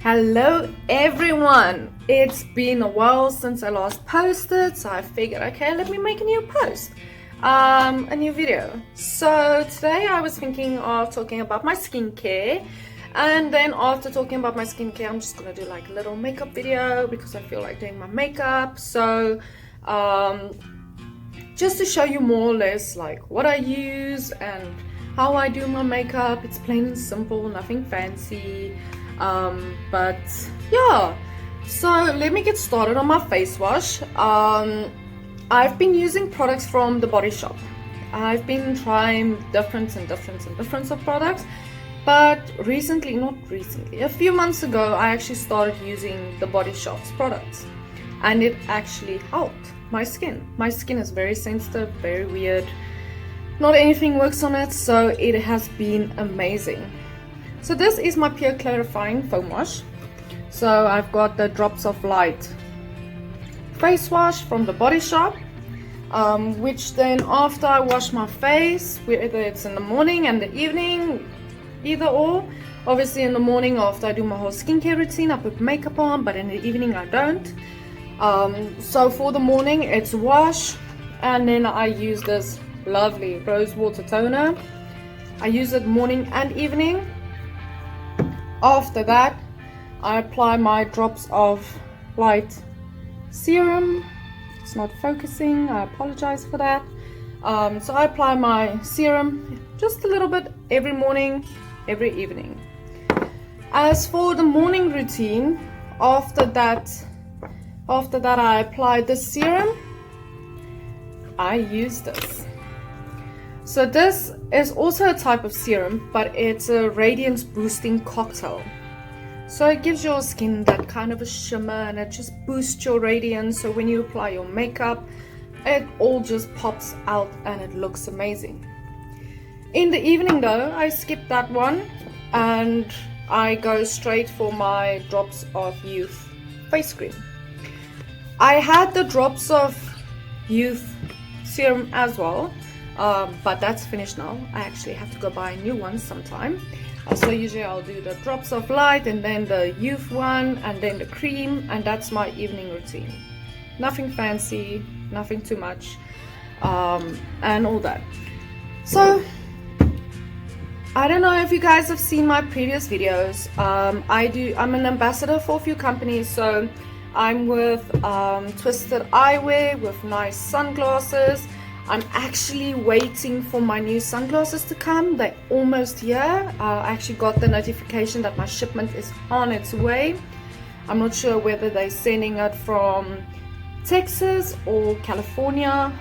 Hello everyone! It's been a while since I last posted, so I figured, okay, let me make a new post, a new video. So today I was thinking of talking about my skincare, and then after talking about my skincare, I'm just gonna do like a little makeup video because I feel like doing my makeup. So just to show you more or less like what I use and how I do my makeup. It's plain and simple, nothing fancy. But yeah, so let me get started on my face wash. I've been using products from the Body Shop. I've been trying different of products, but a few months ago I actually started using the Body Shop's products, and it actually helped my skin. My skin is very sensitive, very weird, not anything works on it, so it has been amazing. So this is my pure clarifying foam wash. So I've got the Drops of Light face wash from the Body Shop, which then after I wash my face, whether it's in the morning and the evening, either or. Obviously in the morning after I do my whole skincare routine, I put makeup on, but in the evening I don't. So for the morning it's wash, and then I use this lovely rose water toner. I use it morning and evening. After that, I apply my Drops of Light serum. It's not focusing, I apologize for that. So I apply my serum just a little bit every morning, every evening. As for the morning routine, after that I apply the serum. I use this. So this is also a type of serum, but it's a radiance boosting cocktail. So it gives your skin that kind of a shimmer, and it just boosts your radiance. So when you apply your makeup, it all just pops out and it looks amazing. In the evening though, I skip that one and I go straight for my Drops of Youth face cream. I had the Drops of Youth serum as well, but that's finished now. I actually have to go buy a new one sometime. So usually I'll do the Drops of Light and then the Youth one and then the cream, and that's my evening routine. Nothing fancy, nothing too much, and all that. So I don't know if you guys have seen my previous videos. I'm an ambassador for a few companies, so I'm with Twisted Eyewear with nice sunglasses. I'm actually waiting for my new sunglasses to come. They're almost here. I actually got the notification that my shipment is on its way. I'm not sure whether they're sending it from Texas or California,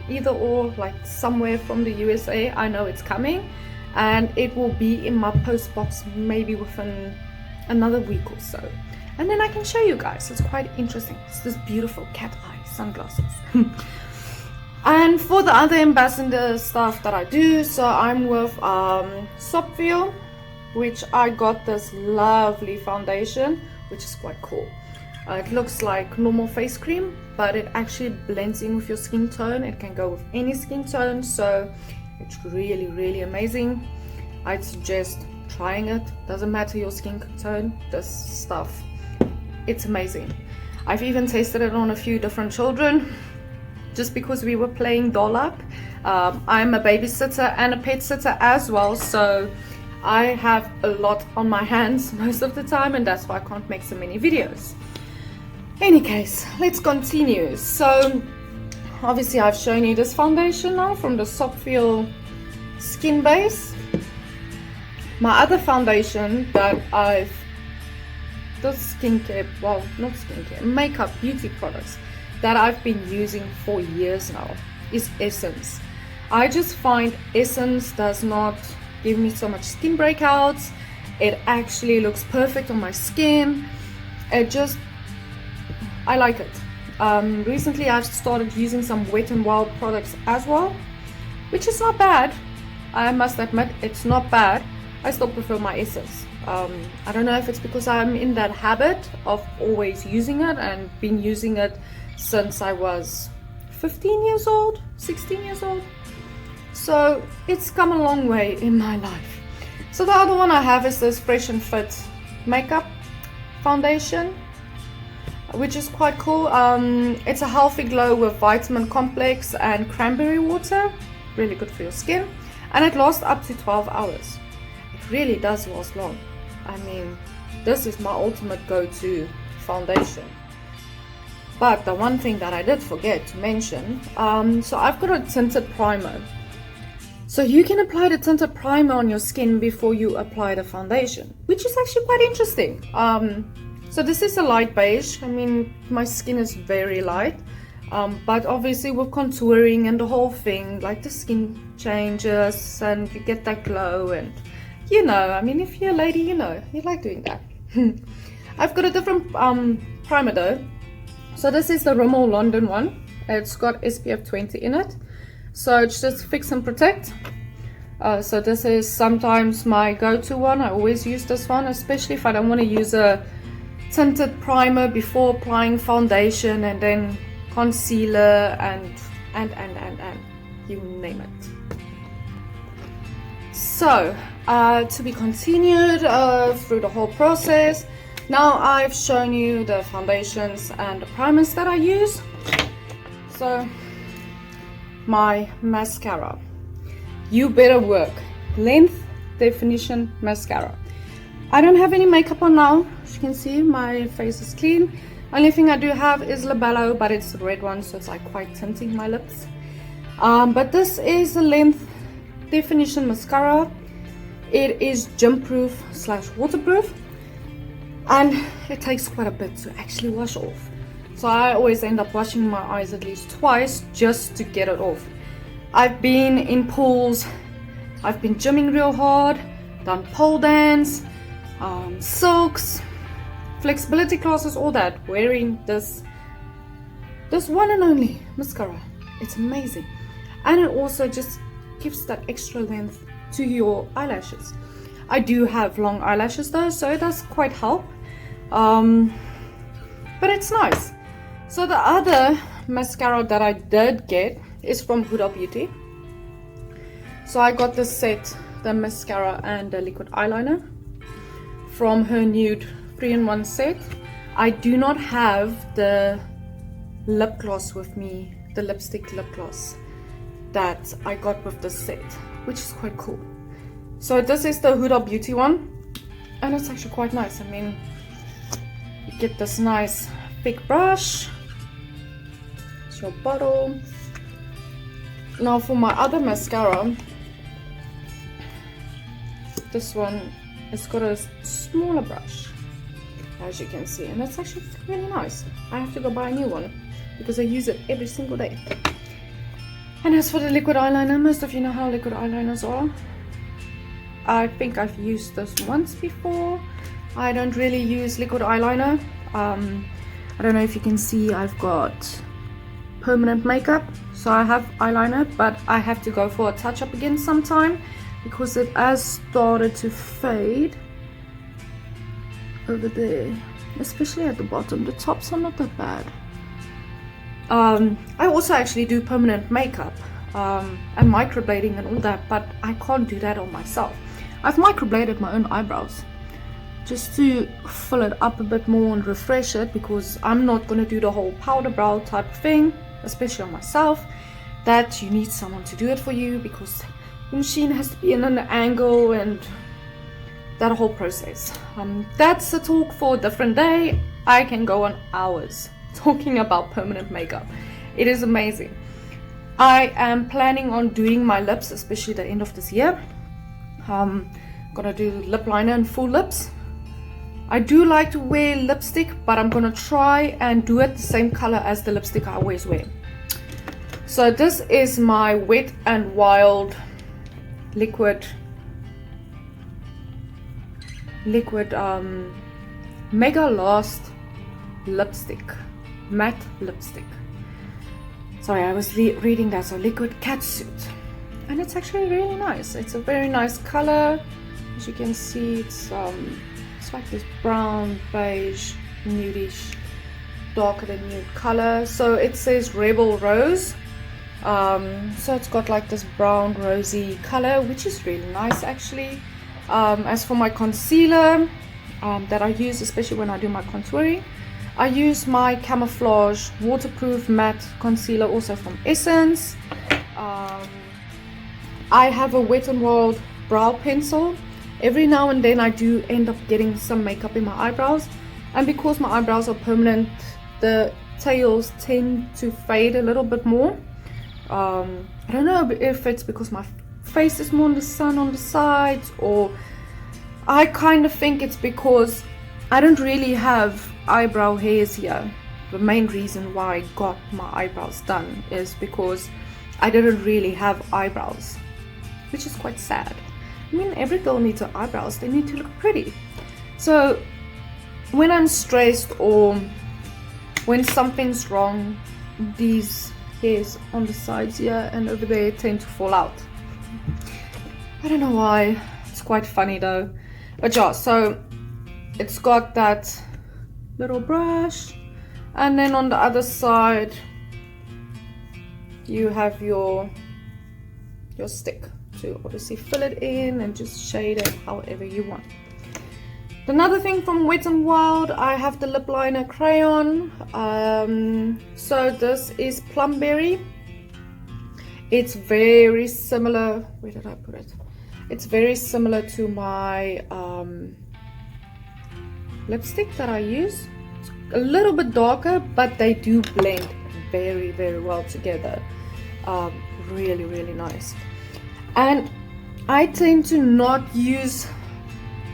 either or, like somewhere from the USA. I know it's coming, and it will be in my post box maybe within another week or so. And then I can show you guys. It's quite interesting. It's this beautiful cat eye sunglasses. And for the other ambassador stuff that I do, so I'm with Sopville, which I got this lovely foundation, which is quite cool. It looks like normal face cream, but it actually blends in with your skin tone. It can go with any skin tone, so it's really amazing. I'd suggest trying it. Doesn't matter your skin tone, this stuff, it's amazing. I've even tested it on a few different children just because we were playing doll up. I'm a babysitter and a pet sitter as well, so I have a lot on my hands most of the time, and that's why I can't make so many videos. Any case, let's continue. So obviously I've shown you this foundation now from the Sopville Skin Base. My other foundation that makeup beauty products that I've been using for years now is Essence. I just find Essence does not give me so much skin breakouts. It actually looks perfect on my skin. I like it. Recently I've started using some Wet n Wild products as well, which is not bad. I must admit, it's not bad. I still prefer my Essence. I don't know if it's because I'm in that habit of always using it and been using it since I was 15 years old, 16 years old. So it's come a long way in my life. So the other one I have is this Fresh and Fit makeup foundation, which is quite cool. It's a healthy glow with vitamin complex and cranberry water, really good for your skin, and it lasts up to 12 hours. It really does last long. I mean, this is my ultimate go-to foundation. But the one thing that I did forget to mention, so I've got a tinted primer. So you can apply the tinted primer on your skin before you apply the foundation, which is actually quite interesting. So this is a light beige. I mean, my skin is very light, but obviously with contouring and the whole thing, like the skin changes and you get that glow, and you know, I mean, if you're a lady, you know, you like doing that. I've got a different primer though. So this is the Rimmel London one. It's got SPF 20 in it. So it's just fix and protect. So this is sometimes my go-to one. I always use this one, especially if I don't want to use a tinted primer before applying foundation and then concealer and you name it. So to be continued through the whole process. Now I've shown you the foundations and the primers that I use. So my mascara, You Better Work Length Definition Mascara. I don't have any makeup on now. As you can see, my face is clean. Only thing I do have is Labello, but it's the red one, so it's like quite tinting my lips. But this is a Length Definition Mascara. It is gym proof / waterproof, and it takes quite a bit to actually wash off. So I always end up washing my eyes at least twice just to get it off. I've been in pools, I've been gymming real hard, done pole dance, silks, flexibility classes, all that, wearing this one and only mascara. It's amazing. And it also just gives that extra length to your eyelashes. I do have long eyelashes though, so it does quite help. But it's nice. So the other mascara that I did get is from Huda Beauty. So I got this set, the mascara and the liquid eyeliner from her nude 3-in-1 set. I do not have the lip gloss with me, the lipstick lip gloss that I got with this set, which is quite cool. So this is the Huda Beauty one, and it's actually quite nice. I mean, you get this nice big brush. It's your bottle. Now for my other mascara, this one has got a smaller brush, as you can see, and it's actually really nice. I have to go buy a new one because I use it every single day. And as for the liquid eyeliner, most of you know how liquid eyeliners are. I think I've used this once before. I don't really use liquid eyeliner. I don't know if you can see, I've got permanent makeup, so I have eyeliner, but I have to go for a touch-up again sometime because it has started to fade over there, especially at the bottom. The tops are not that bad. I also actually do permanent makeup and microblading and all that, but I can't do that on myself. I've microbladed my own eyebrows just to fill it up a bit more and refresh it, because I'm not going to do the whole powder brow type thing, especially on myself. That you need someone to do it for you, because the machine has to be in an angle and that whole process. That's a talk for a different day. I can go on hours talking about permanent makeup. It is amazing. I am planning on doing my lips, especially the end of this year. Gonna do lip liner and full lips. I do like to wear lipstick, but I'm gonna try and do it the same color as the lipstick I always wear. So this is my Wet n Wild liquid Mega Last lipstick, matte lipstick. Sorry, I was reading that. So liquid catsuit, and it's actually really nice. It's a very nice color. As you can see, it's like this brown, beige, nudish, darker than nude color. So it says Rebel Rose. So it's got like this brown rosy color, which is really nice actually. As for my concealer, that I use, especially when I do my contouring. I use my Camouflage Waterproof Matte Concealer, also from Essence. I have a Wet n Wild brow pencil. Every now and then I do end up getting some makeup in my eyebrows, and because my eyebrows are permanent, the tails tend to fade a little bit more. I don't know if it's because my face is more in the sun on the sides, or I kind of think it's because I don't really have eyebrow hairs here. The main reason why I got my eyebrows done is because I didn't really have eyebrows, which is quite sad. I mean, every girl needs her eyebrows, they need to look pretty. So when I'm stressed or when something's wrong, these hairs on the sides here and over there tend to fall out. I don't know why, it's quite funny though. But yeah, so it's got that little brush, and then on the other side you have your stick to obviously fill it in and just shade it however you want. Another thing from Wet n Wild, I have the lip liner crayon. So this is Plumberry. It's very similar, where did I put it? It's very similar to my lipstick that I use. It's a little bit darker, but they do blend very, very well together. Really, really nice. And I tend to not use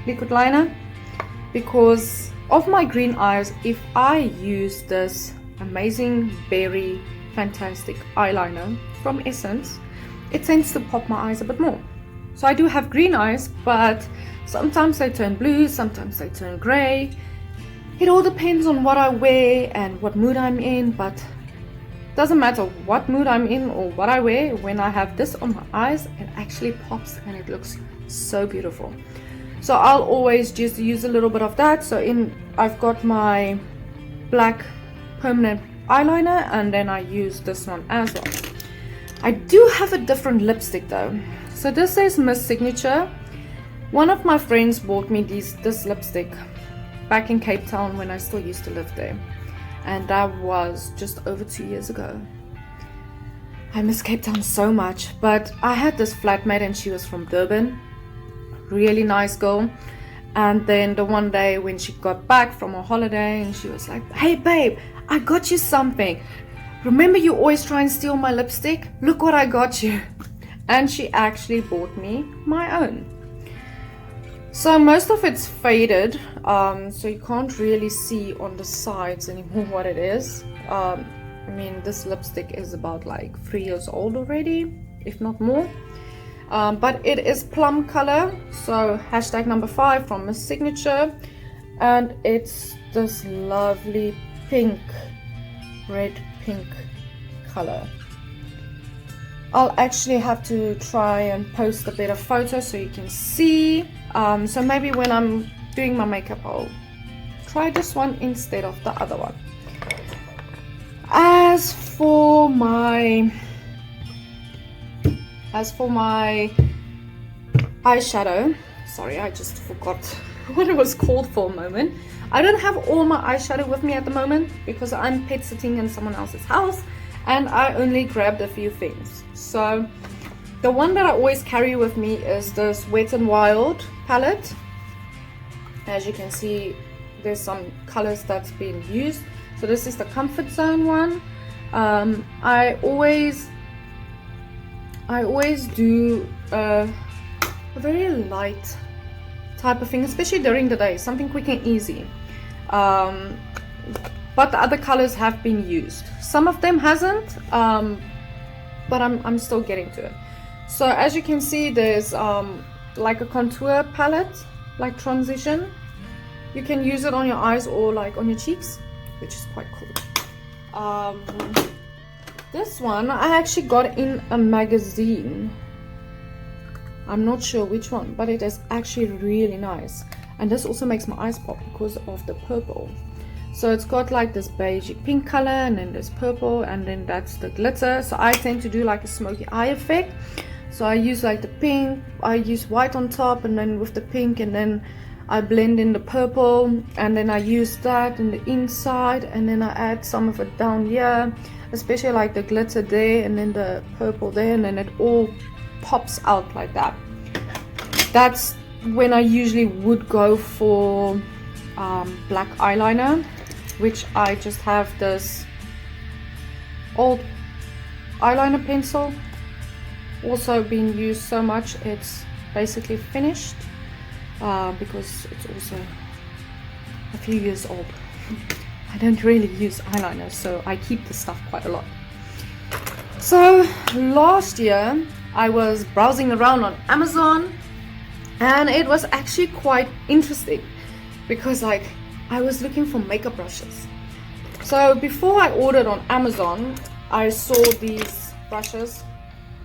liquid liner because of my green eyes. If I use this amazing berry fantastic eyeliner from Essence, it tends to pop my eyes a bit more. So I do have green eyes, but sometimes they turn blue, sometimes they turn gray. It all depends on what I wear and what mood I'm in, but doesn't matter what mood I'm in or what I wear, when I have this on my eyes, it actually pops and it looks so beautiful. So I'll always just use a little bit of that. So I've got my black permanent eyeliner, and then I use this one as well. I do have a different lipstick though. So this is Miss Signature. One of my friends bought me this lipstick back in Cape Town when I still used to live there, and that was just over 2 years ago. I miss Cape Town so much. But I had this flatmate and she was from Durban, really nice girl. And then the one day when she got back from a holiday, and she was like, "Hey babe, I got you something. Remember you always try and steal my lipstick? Look what I got you." And she actually bought me my own. So most of it's faded, so you can't really see on the sides anymore what it is. I mean, this lipstick is about like 3 years old already, if not more. But it is plum color, so hashtag number 5 from Miss Signature, and it's this lovely pink, red pink color. I'll actually have to try and post a better photo so you can see. So maybe when I'm doing my makeup, I'll try this one instead of the other one. As for my eyeshadow, sorry, I just forgot what it was called for a moment. I don't have all my eyeshadow with me at the moment because I'm pet sitting in someone else's house, and I only grabbed a few things. So the one that I always carry with me is this Wet n Wild palette. As you can see, there's some colors that's been used. So this is the Comfort Zone one. I always do a very light type of thing, especially during the day, something quick and easy. But the other colors have been used. Some of them hasn't, but I'm still getting to it. So as you can see, there's like a contour palette, like transition. You can use it on your eyes or like on your cheeks, which is quite cool. This one I actually got in a magazine. I'm not sure which one, but it is actually really nice. And this also makes my eyes pop because of the purple. So it's got like this beige pink color, and then there's purple, and then that's the glitter. So I tend to do like a smoky eye effect. So I use like the pink, I use white on top, and then with the pink, and then I blend in the purple, and then I use that in the inside, and then I add some of it down here, especially like the glitter there and then the purple there, and then it all pops out like that. That's when I usually would go for black eyeliner, which I just have this old eyeliner pencil, also been used so much it's basically finished, because it's also a few years old. I don't really use eyeliner, so I keep the stuff quite a lot. So last year I was browsing around on Amazon, and it was actually quite interesting because like I was looking for makeup brushes. So before I ordered on Amazon, I saw these brushes.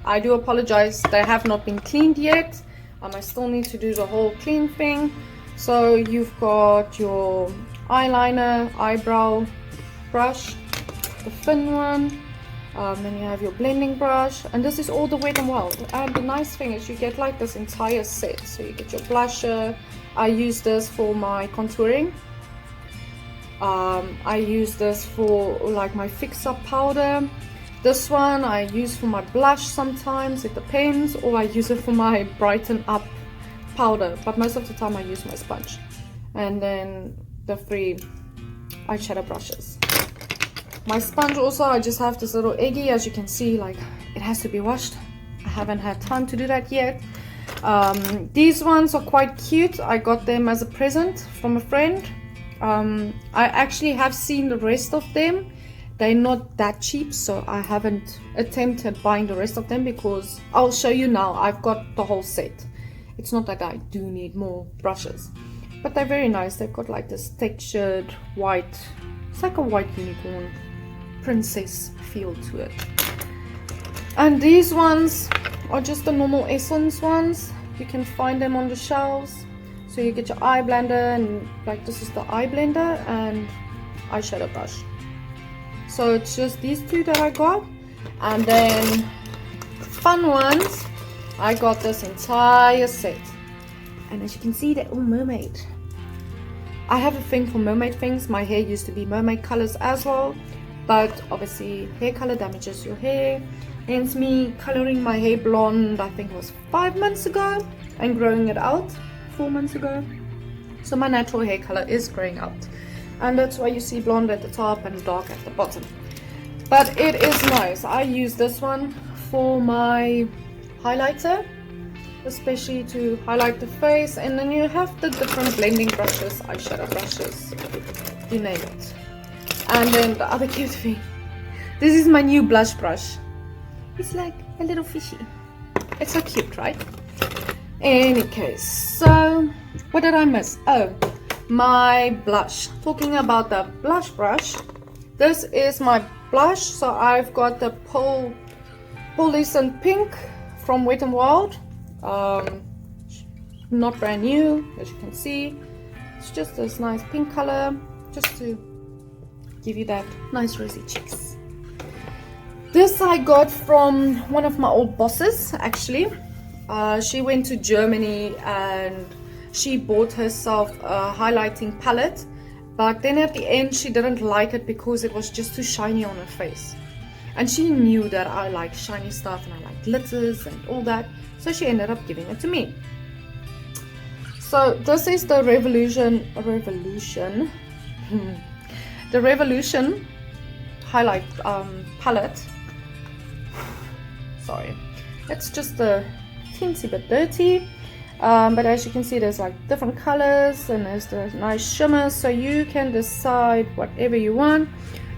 I do apologize, they have not been cleaned yet. I still need to do the whole clean thing. So you've got your eyeliner, eyebrow brush, the thin one, then you have your blending brush, and this is all the Wet n Wild. And the nice thing is you get like this entire set. So you get your blusher. I use this for my contouring. I use this for like my fix-up powder. This one I use for my blush sometimes, it depends, or I use it for my brighten up powder, but most of the time I use my sponge. And then the 3 eyeshadow brushes. My sponge also, I just have this little eggy, as you can see, like it has to be washed. I haven't had time to do that yet. These ones are quite cute. I got them as a present from a friend. I actually have seen the rest of them. They're not that cheap, so I haven't attempted buying the rest of them because I'll show you now. I've got the whole set. It's not that I do need more brushes, but they're very nice. They've got like this textured white, it's like a white unicorn princess feel to it. And these ones are just the normal Essence ones. You can find them on the shelves. So you get your eye blender, and like this is the eye blender and eyeshadow brush. So it's just these 2 that I got. And then fun ones, I got this entire set, and as you can see they're all mermaid. I have a thing for mermaid things. My hair used to be mermaid colors as well, but obviously hair color damages your hair, hence me coloring my hair blonde, I think it was 5 months ago, and growing it out 4 months ago. So my natural hair color is growing out, and that's why you see blonde at the top and dark at the bottom. But it is nice. I use this one for my highlighter, especially to highlight the face. And then you have the different blending brushes, eyeshadow brushes, you name it. And then the other cute thing, this is my new blush brush. It's like a little fishy. It's so cute, right? Any case, so what did I miss? Oh, my blush. Talking about the blush brush, this is my blush. So I've got the Pearlescent Pink from Wet n Wild. Not brand new, as you can see. It's just this nice pink color, just to give you that nice rosy cheeks. This I got from one of my old bosses, actually. She went to Germany and she bought herself a highlighting palette, but then at the end she didn't like it because it was just too shiny on her face. And she knew that I like shiny stuff and I like glitters and all that, so she ended up giving it to me. So this is the Revolution the Revolution highlight palette. Sorry, it's just a teensy bit dirty, but as you can see there's like different colors and there's the nice shimmers, so you can decide whatever you want.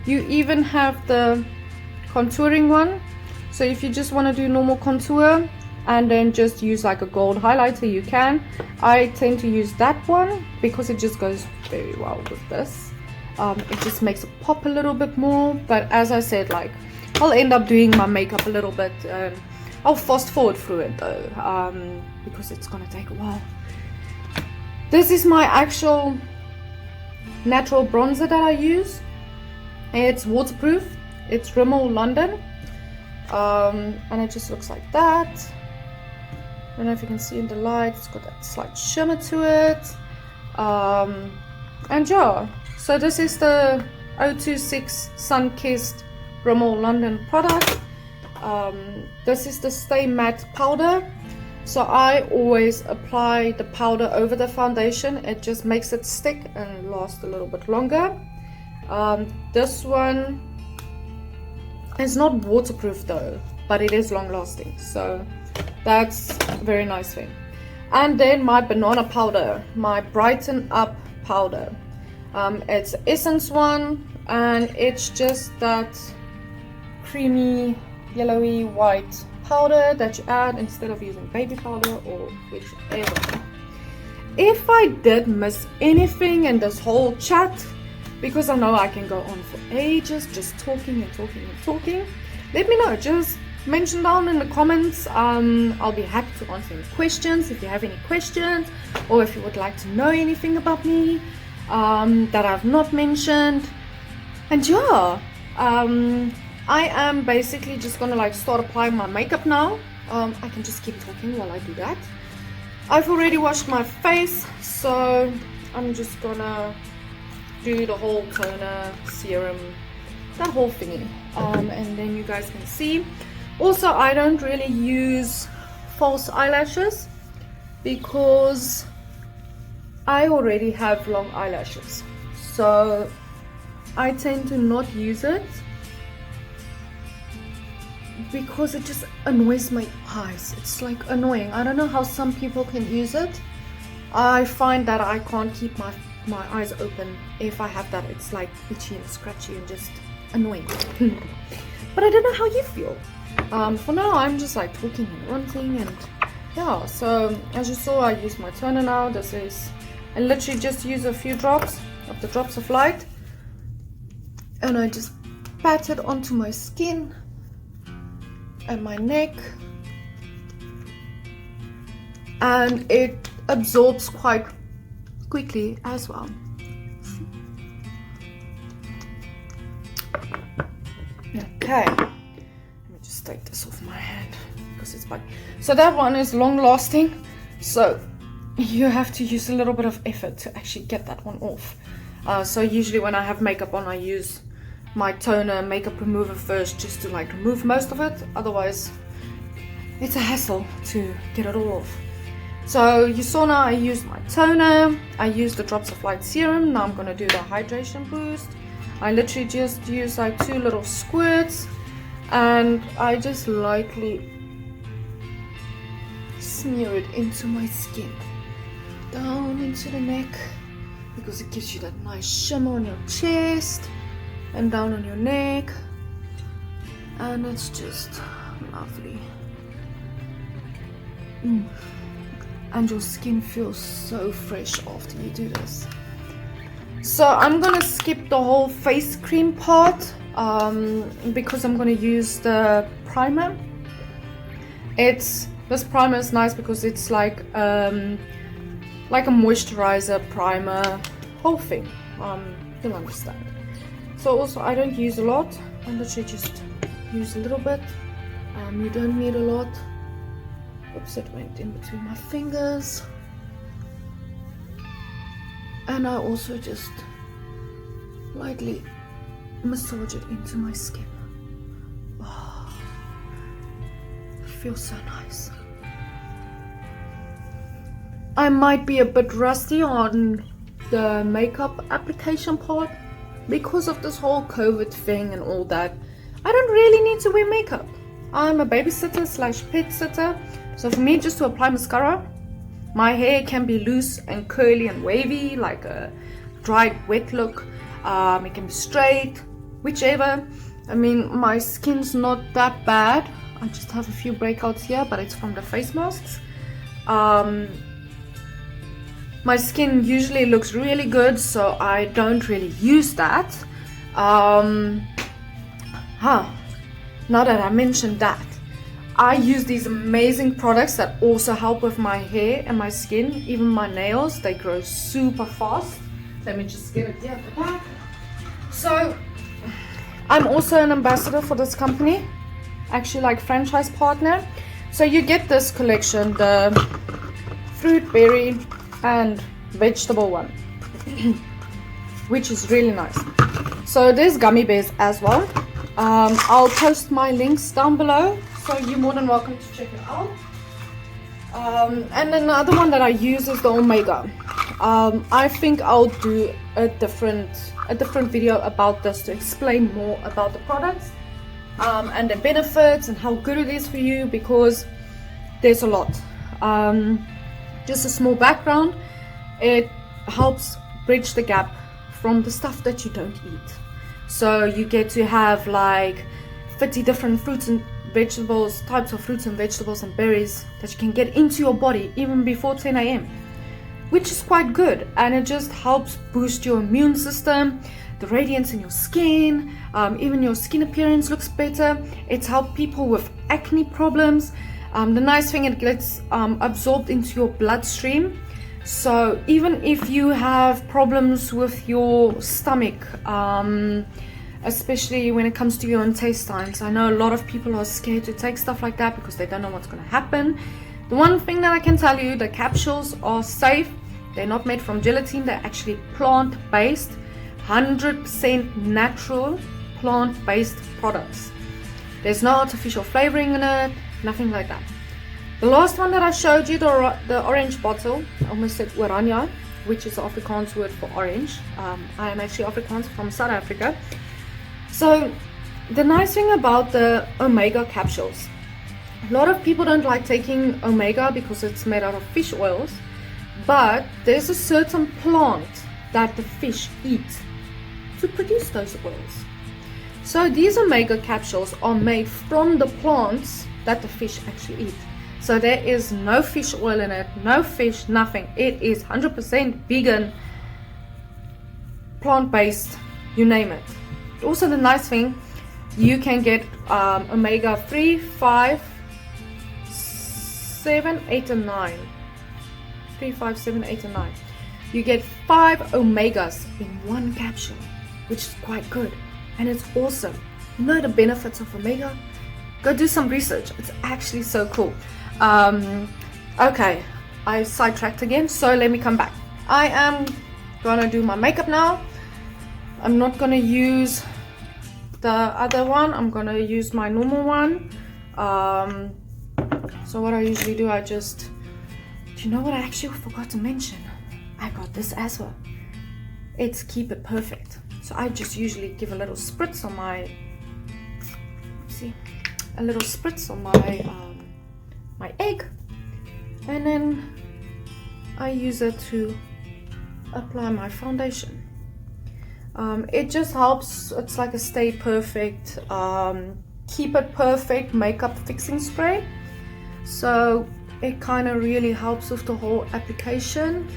You even have the contouring one, so if you just want to do normal contour and then just use like a gold highlighter, you can. I tend to use that one because it just goes very well with this. It just makes it pop a little bit more, but as I said, like I'll end up doing my makeup a little bit. I'll fast forward through it though, because it's gonna take a while. This is my actual natural bronzer that I use. It's waterproof. It's Rimmel London, and it just looks like that. I don't know if you can see in the light. It's got that slight shimmer to it. And yeah, so this is the 026 Sun-Kissed Rimmel London product. This is the Stay Matte powder. So I always apply the powder over the foundation. It just makes it stick and last a little bit longer. This one is not waterproof though, but it is long lasting, so that's a very nice thing. And then my banana powder, my Brighten Up powder. It's Essence one, and it's just that creamy yellowy white powder that you add instead of using baby powder or whichever. If I did miss anything in this whole chat, because I know I can go on for ages just talking and talking and talking, let me know. Just mention down in the comments. I'll be happy to answer any questions if you have any questions, or if you would like to know anything about me that I've not mentioned. And yeah, I am basically just gonna like start applying my makeup now. I can just keep talking while I do that. I've already washed my face, so I'm just gonna do the whole toner, serum, that whole thingy, and then you guys can see. Also, I don't really use false eyelashes because I already have long eyelashes, so I tend to not use it because it just annoys my eyes. It's like annoying. I don't know how some people can use it. I find that I can't keep my eyes open if I have that. It's like itchy and scratchy and just annoying. But I don't know how you feel. For now I'm just like talking and ranting, and yeah, so as you saw, I use my toner now. This is, I literally just use a few drops of the Drops of Light, and I just pat it onto my skin and my neck, and it absorbs quite quickly as well. Okay, let me just take this off my hand because it's bad. So that one is long lasting, so you have to use a little bit of effort to actually get that one off. So usually when I have makeup on, I use my toner makeup remover first, just to like remove most of it. Otherwise it's a hassle to get it all off. So you saw now I used my toner, I used the Drops of Light serum. Now I'm going to do the hydration boost. I literally just use like 2 little squirts, and I just lightly smear it into my skin, down into the neck, because it gives you that nice shimmer on your chest and down on your neck, and it's just lovely. And your skin feels so fresh after you do this. So I'm gonna skip the whole face cream part because I'm gonna use the primer. This primer is nice because it's like a moisturizer primer whole thing. You'll understand. So also I don't use a lot. I literally just use a little bit. You don't need a lot. Oops, it went in between my fingers. And I also just lightly massage it into my skin. Oh, it feels so nice. I might be a bit rusty on the makeup application part because of this whole COVID thing and all that. I don't really need to wear makeup. I'm a babysitter / pet sitter, so for me just to apply mascara, my hair can be loose and curly and wavy, like a dried wet look. It can be straight, whichever. I mean, my skin's not that bad. I just have a few breakouts here, but it's from the face masks. My skin usually looks really good, so I don't really use that. Now that I mentioned that, I use these amazing products that also help with my hair and my skin. Even my nails, they grow super fast. Let me just get it here at the back. So I'm also an ambassador for this company, actually like franchise partner. So you get this collection, the fruit, berry and vegetable one, which is really nice. So there's gummy bears as well. I'll post my links down below, so you're more than welcome to check it out. And then the other one that I use is the Omega. I think I'll do a different video about this to explain more about the products and the benefits and how good it is for you, because there's a lot. Just a small background, it helps bridge the gap from the stuff that you don't eat. So you get to have like 50 different fruits and vegetables, types of fruits and vegetables and berries that you can get into your body even before 10 a.m, which is quite good, and it just helps boost your immune system, the radiance in your skin, even your skin appearance looks better. It's helped people with acne problems. The nice thing, it gets absorbed into your bloodstream. So even if you have problems with your stomach, especially when it comes to your intestines, I know a lot of people are scared to take stuff like that because they don't know what's going to happen. The one thing that I can tell you, the capsules are safe. They're not made from gelatin. They're actually plant-based, 100% natural plant-based products. There's no artificial flavoring in it, nothing like that. The last one that I showed you, the orange bottle, I almost said oranje, which is the Afrikaans word for orange. I am actually Afrikaans from South Africa. So the nice thing about the Omega capsules, a lot of people don't like taking Omega because it's made out of fish oils, but there's a certain plant that the fish eat to produce those oils. So these Omega capsules are made from the plants that the fish actually eat. So there is no fish oil in it, no fish, nothing. It is 100% vegan, plant-based, you name it. Also the nice thing, you can get omega 3, 5, 7, 8 and 9. 3, 5, 7, 8 and 9. You get 5 omegas in one capsule, which is quite good, and it's awesome. You know the benefits of omega? Go do some research. It's actually so cool. Okay, I sidetracked again, so let me come back. I am gonna do my makeup now. I'm not gonna use the other one. I'm gonna use my normal one. So what I usually do, do you know what I actually forgot to mention? I got this as well. It's Keep It Perfect. So I just usually give a little spritz on my, my egg, and then I use it to apply my foundation. It just helps. It's like a Stay Perfect, Keep It Perfect makeup fixing spray. So it kind of really helps with the whole application.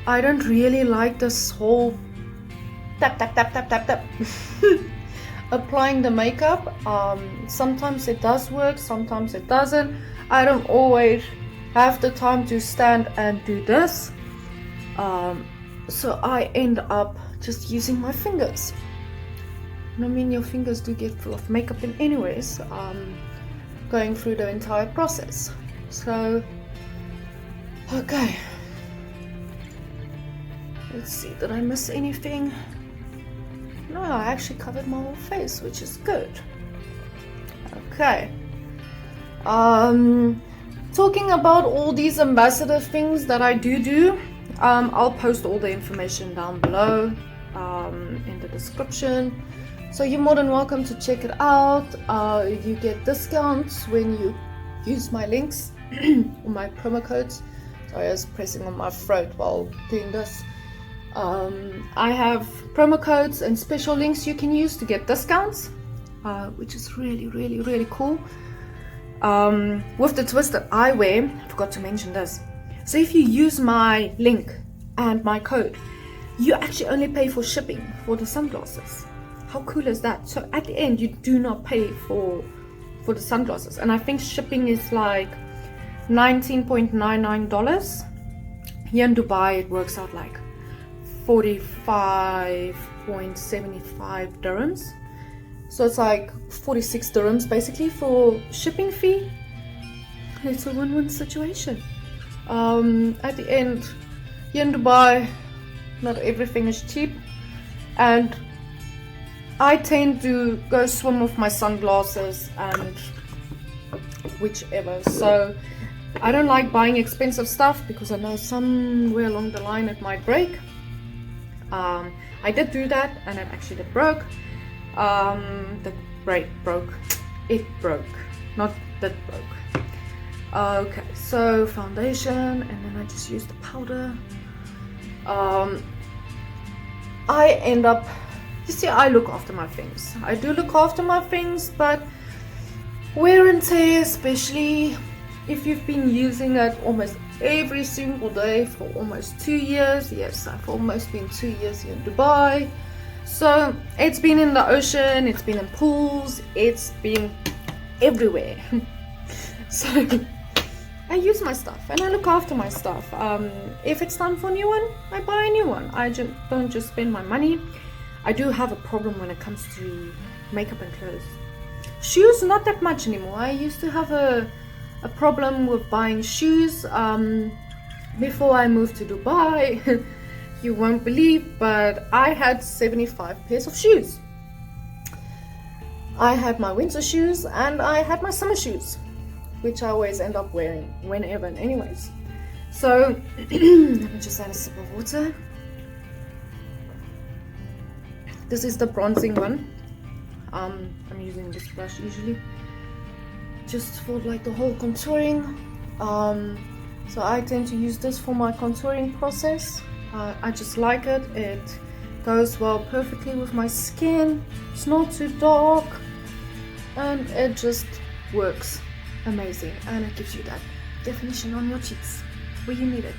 I don't really like this whole tap tap tap tap tap tap applying the makeup. Sometimes it does work, sometimes it doesn't. I don't always have the time to stand and do this, so I end up just using my fingers. And I mean, your fingers do get full of makeup in anyways, going through the entire process. So okay, let's see, did I miss anything? No, I actually covered my whole face, which is good. Okay. Talking about all these ambassador things that I do, I'll post all the information down below in the description. So you're more than welcome to check it out. You get discounts when you use my links or my promo codes. Sorry, I was pressing on my throat while doing this. I have promo codes and special links you can use to get discounts, which is really cool. With the twist that I wear, I forgot to mention this. So if you use my link and my code, you actually only pay for shipping for the sunglasses. How cool is that? So at the end, you do not pay for the sunglasses, and I think shipping is like $19.99. Here in Dubai, it works out like 45.75 dirhams. So it's like 46 dirhams basically for shipping fee. It's a win-win situation. At the end, here in Dubai, not everything is cheap, and I tend to go swim with my sunglasses and whichever. So I don't like buying expensive stuff because I know somewhere along the line it might break. I did do that and it actually did broke. The brake broke. It broke, not that broke. Okay, so foundation, and then I just use the powder. I end up, you see, I look after my things. I do look after my things, but wear and tear, especially if you've been using it almost every single day for almost 2 years. Yes, I've almost been 2 years here in Dubai. So it's been in the ocean, it's been in pools, it's been everywhere. So I use my stuff and I look after my stuff. If it's time for a new one, I buy a new one. I don't just spend my money. I do have a problem when it comes to makeup and clothes. Shoes, not that much anymore. I used to have a problem with buying shoes before I moved to Dubai. You won't believe, but I had 75 pairs of shoes. I had my winter shoes and I had my summer shoes, which I always end up wearing whenever and anyways. So let me just add a sip of water. This is the bronzing one. I'm using this brush usually just for like the whole contouring. So I tend to use this for my contouring process. I just like it. It goes well perfectly with my skin. It's not too dark and it just works amazing, and it gives you that definition on your cheeks where you need it.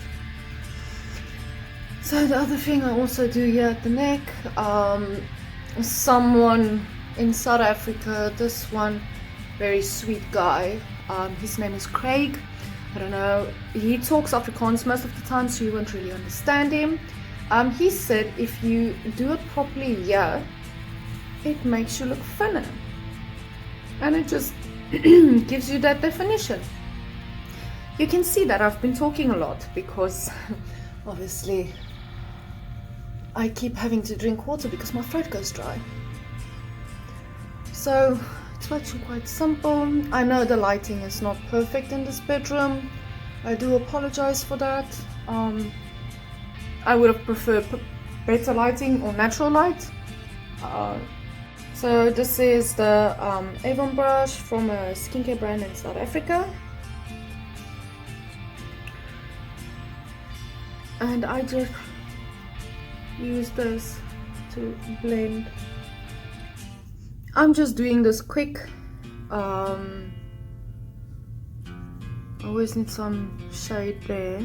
So the other thing I also do here at the neck, someone in South Africa, this one very sweet guy, his name is Craig. I don't know, he talks Afrikaans most of the time, so you won't really understand him. He said if you do it properly here, it makes you look thinner, and it just gives you that definition. You can see that I've been talking a lot because obviously I keep having to drink water because my throat goes dry. So it's actually quite simple. I know the lighting is not perfect in this bedroom. I do apologize for that. I would have preferred better lighting or natural light. So this is the Avon brush from a skincare brand in South Africa. And I just use this to blend. I'm just doing this quick. I always need some shade there.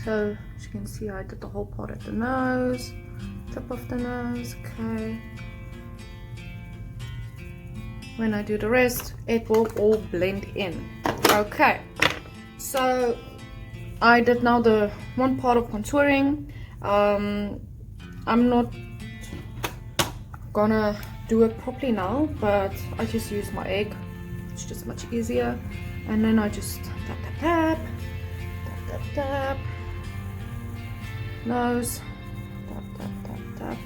So as you can see, I did the whole part at the nose, tip of the nose, okay. When I do the rest, it will all blend in. Okay, so I did now the one part of contouring. I'm not gonna do it properly now, but I just use my egg. It's just much easier. And then I just tap, tap, tap, tap, tap, tap, nose, tap, tap, tap, tap.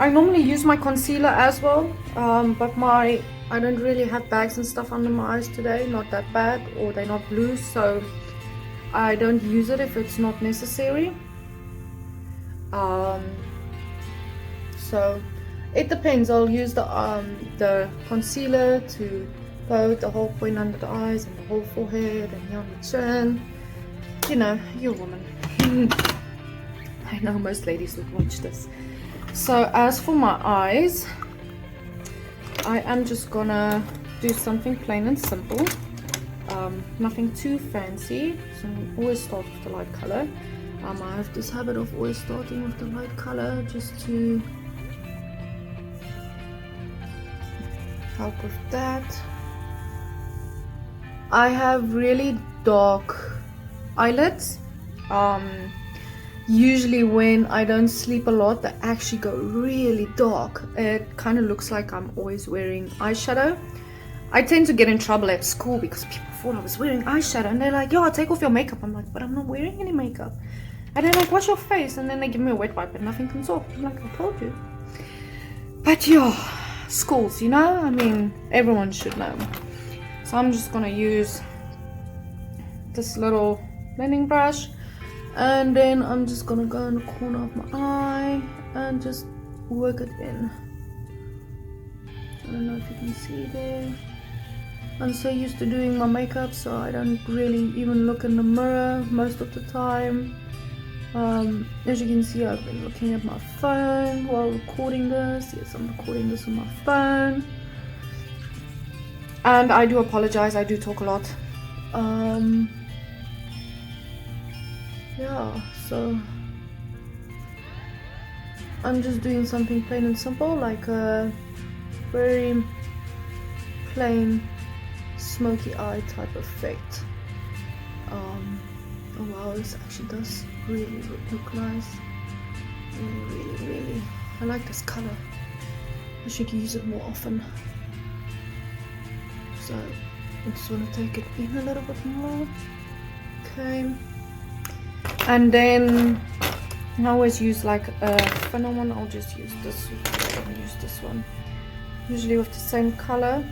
I normally use my concealer as well, but I don't really have bags and stuff under my eyes today, not that bad, or they're not blue, so I don't use it if it's not necessary. So it depends. I'll use the concealer to go the whole point under the eyes and the whole forehead and here on the chin. You know, you're a woman. I know most ladies would watch this. So as for my eyes, I am just gonna do something plain and simple. Nothing too fancy. So I always start with the light color. I have this habit of always starting with the light color just to help with that. I have really dark eyelids. Usually when I don't sleep a lot, they actually go really dark. It kind of looks like I'm always wearing eyeshadow. I tend to get in trouble at school because people thought I was wearing eyeshadow and they're like, yo, take off your makeup. I'm like, but I'm not wearing any makeup. And they're like, wash your face. And then they give me a wet wipe and nothing comes off. I'm like, I told you. But yeah, schools, you know, I mean, everyone should know. So I'm just gonna use this little blending brush, and then I'm just gonna go in the corner of my eye and just work it in. I don't know if you can see there. I'm so used to doing my makeup, so I don't really even look in the mirror most of the time. As you can see, I've been looking at my phone while recording this. Yes, I'm recording this on my phone. And I do apologize, I do talk a lot. Yeah, so I'm just doing something plain and simple, like a very plain smoky eye type effect. Oh wow, this actually does really look nice. Really, I like this color. I should use it more often. So I just want to take it in a little bit more. Okay. And then I always use like a thinner one. I'll just use this. I'll use this one. Usually with the same color.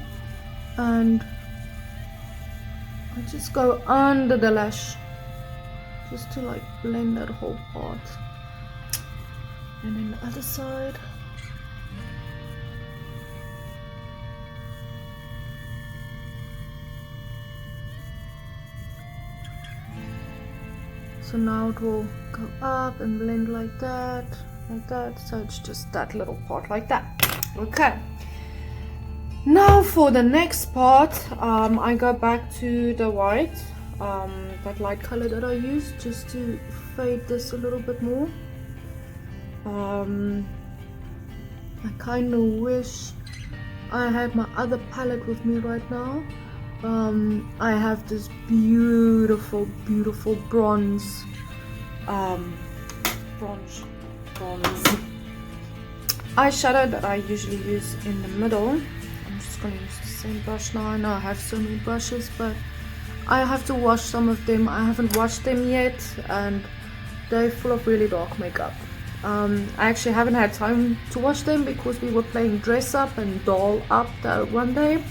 And I just go under the lash, just to like blend that whole part. And then the other side. So now it will go up and blend like that. So it's just that little part like that. Okay. Now for the next part, I go back to the white, that light color that I used, just to fade this a little bit more. I kind of wish I had my other palette with me right now. I have this beautiful bronze eyeshadow that I usually use in the middle. I'm just gonna use the same brush now. I know I have so many brushes, but I have to wash some of them. I haven't washed them yet, and they're full of really dark makeup. I actually haven't had time to wash them because we were playing dress up and doll up that one day,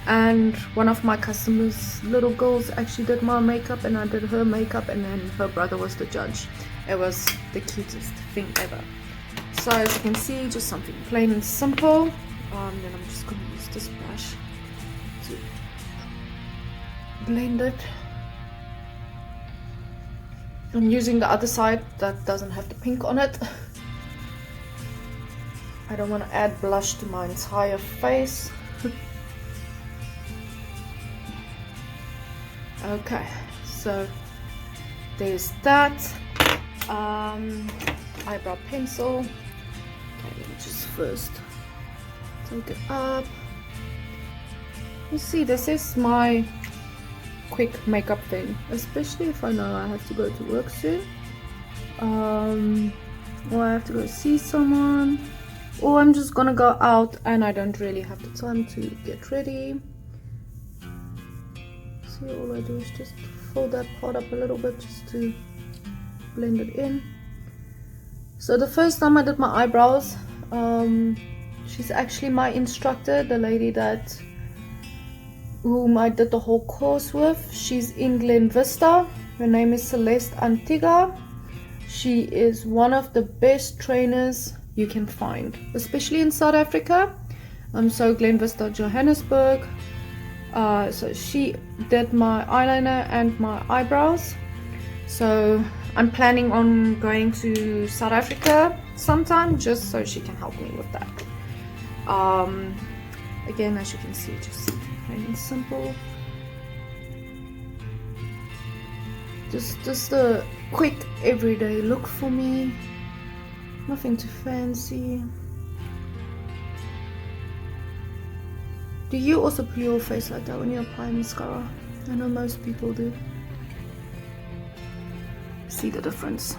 and one of my customers' little girls actually did my makeup and I did her makeup, and then her brother was the judge. It was the cutest thing ever. So as you can see, just something plain and simple. Then I'm just going to use this brush to blend it. I'm using the other side that doesn't have the pink on it. I don't want to add blush to my entire face. Okay, so there's that. Eyebrow pencil. Okay, let me just first take it up. You see, this is my quick makeup thing, especially if I know I have to go to work soon, or I have to go see someone, or I'm just gonna go out and I don't really have the time to get ready. See, all I do is just fold that part up a little bit just to blend it in. So the first time I did my eyebrows, she's actually my instructor, the lady whom I did the whole course with. She's in Glen Vista. Her name is Celeste Antigua. She is one of the best trainers you can find, especially in South Africa. So Glen Vista, Johannesburg. So she did my eyeliner and my eyebrows. So I'm planning on going to South Africa sometime just so she can help me with that. Again, as you can see, just plain and simple. Just a quick everyday look for me. Nothing too fancy. Do you also put your face like that when you apply mascara? I know most people do. See the difference?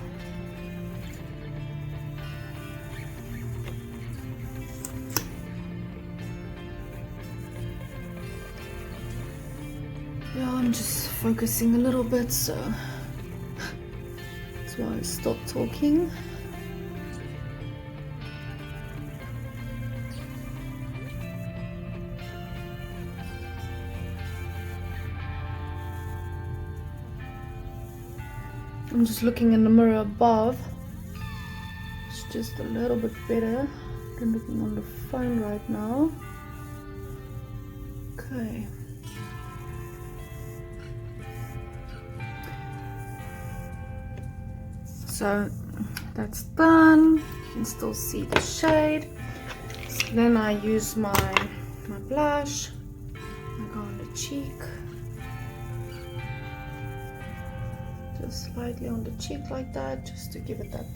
Yeah, I'm just focusing a little bit, so that's why I stopped talking. I'm just looking in the mirror above. It's just a little bit better than looking on the phone right now. Okay. So that's done. You can still see the shade. So then I use my blush. I go on the cheek. Just slightly on the cheek like that, just to give it that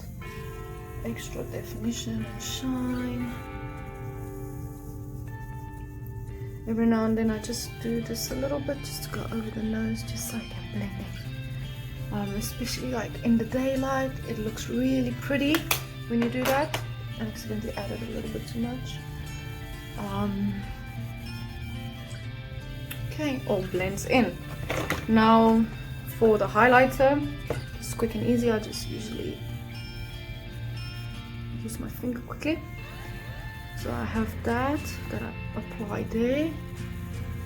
extra definition and shine. Every now and then I just do this a little bit just to go over the nose, just so I can blend it. Especially like in the daylight, it looks really pretty when you do that. I accidentally added a little bit too much. Okay, all blends in. Now for the highlighter, it's quick and easy. I just usually use my finger quickly. So I have that I apply there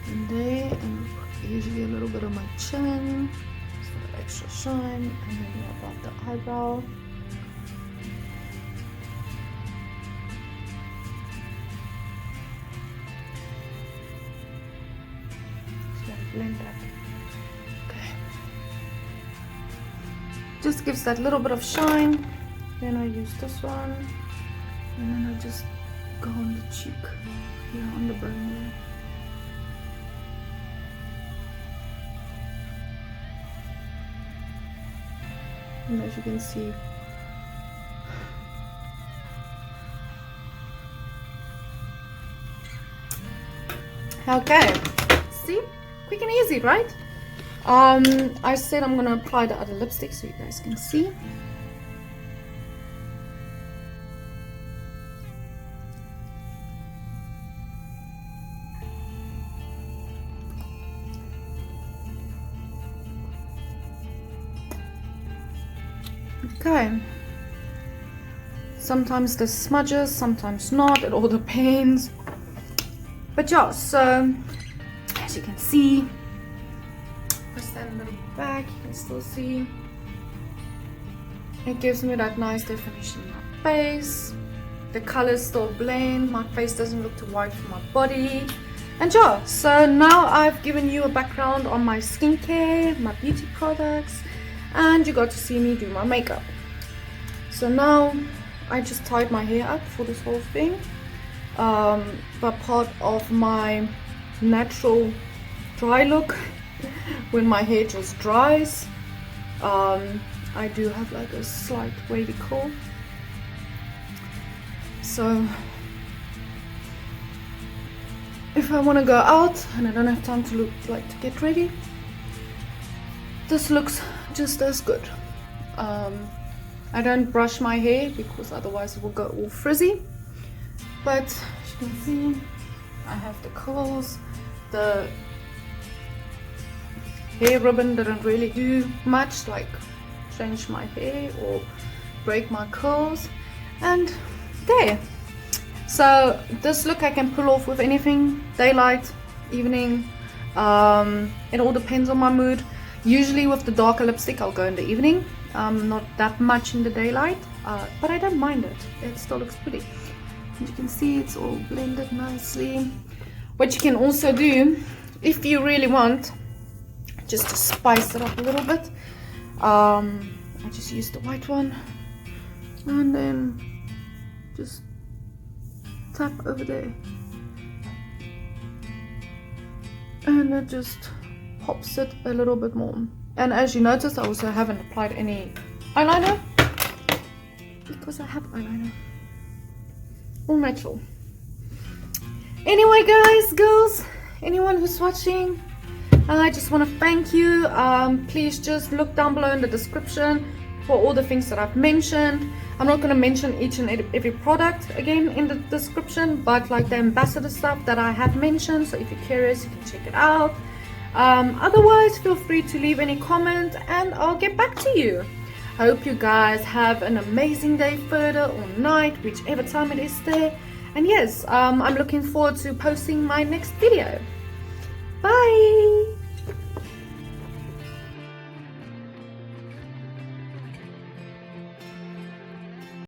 and there, and usually a little bit on my chin for the extra shine, and then about the eyebrow. So I blend that. Okay. Just gives that little bit of shine. Then I use this one, and then I just go on the cheek, here on the bone there. And as you can see, okay, see, quick and easy, right? I said I'm gonna apply the other lipstick so you guys can see. Okay, sometimes there's smudges, sometimes not, it all depends. But yeah, so as you can see, if I stand a little back, you can still see it gives me that nice definition in my face. The colors still blend, my face doesn't look too white for my body. And yeah, so now I've given you a background on my skincare, my beauty products, and you got to see me do my makeup. So now I just tied my hair up for this whole thing, but part of my natural dry look, when my hair just dries, I do have like a slight wavy curl. So if I want to go out and I don't have time to get ready, this looks just as good. I don't brush my hair because otherwise it will go all frizzy, but as you can see, I have the curls. The hair ribbon didn't really do much, like change my hair or break my curls, and there. So this look I can pull off with anything, daylight, evening, it all depends on my mood. Usually with the darker lipstick I'll go in the evening, not that much in the daylight, but I don't mind it, it still looks pretty. As you can see, it's all blended nicely. What you can also do, if you really want, just to spice it up a little bit, I just use the white one and then just tap over there, and it just pops it a little bit more. And as you notice, I also haven't applied any eyeliner because I have eyeliner, all natural. Anyway guys, girls, anyone who's watching, I just want to thank you. Please just look down below in the description for all the things that I've mentioned. I'm not going to mention each and every product again in the description, but like the ambassador stuff that I have mentioned, so if you're curious you can check it out. Otherwise, feel free to leave any comment and I'll get back to you. I hope you guys have an amazing day further or night, whichever time it is there. And yes, I'm looking forward to posting my next video. Bye!